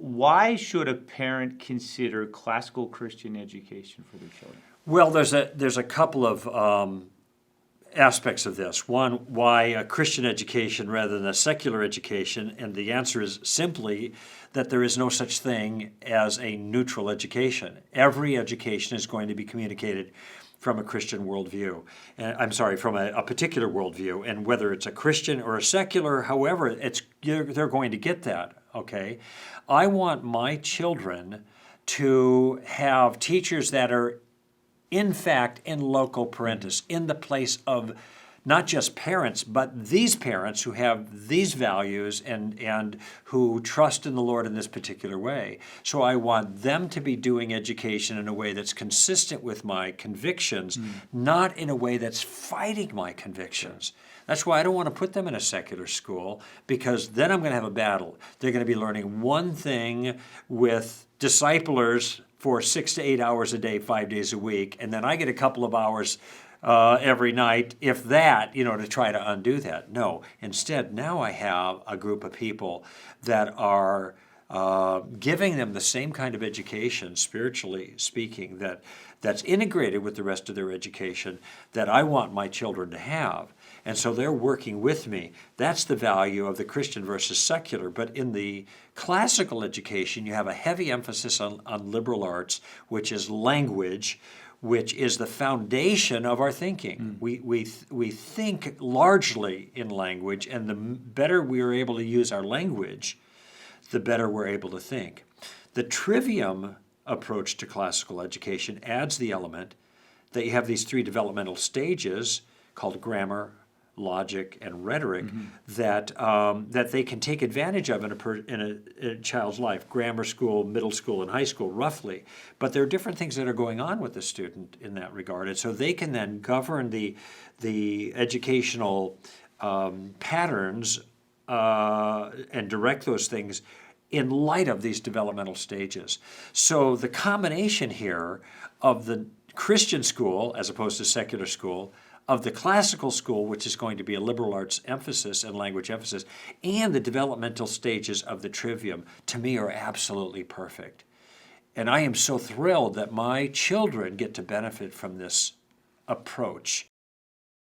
why should a parent consider classical Christian education for their children? Well, there's a couple of aspects of this. One, why a Christian education rather than a secular education? And the answer is simply that there is no such thing as a neutral education. Every education is going to be communicated from a Christian worldview. I'm sorry, from a particular worldview. And whether it's a Christian or a secular, however, they're going to get that, okay? I want my children to have teachers that are in fact, in loco parentis, in the place of not just parents, but these parents who have these values and who trust in the Lord in this particular way. So I want them to be doing education in a way that's consistent with my convictions, not in a way that's fighting my convictions. That's why I don't want to put them in a secular school, because then I'm going to have a battle. They're going to be learning one thing with disciplers for 6 to 8 hours a day, 5 days a week, and then I get a couple of hours every night, if that, to try to undo that. No, instead, now I have a group of people that are giving them the same kind of education, spiritually speaking, that's integrated with the rest of their education that I want my children to have. And so they're working with me. That's the value of the Christian versus secular. But in the classical education, you have a heavy emphasis on liberal arts, which is language, which is the foundation of our thinking. We think largely in language, and the better we are able to use our language, the better we're able to think. The trivium approach to classical education adds the element that you have these 3 developmental stages called grammar, logic, and rhetoric that they can take advantage of in a child's life, grammar school, middle school, and high school, roughly. But there are different things that are going on with the student in that regard. And so they can then govern the educational patterns and direct those things in light of these developmental stages. So the combination here of the Christian school, as opposed to secular school, of the classical school, which is going to be a liberal arts emphasis and language emphasis, and the developmental stages of the trivium, to me are absolutely perfect. And I am so thrilled that my children get to benefit from this approach.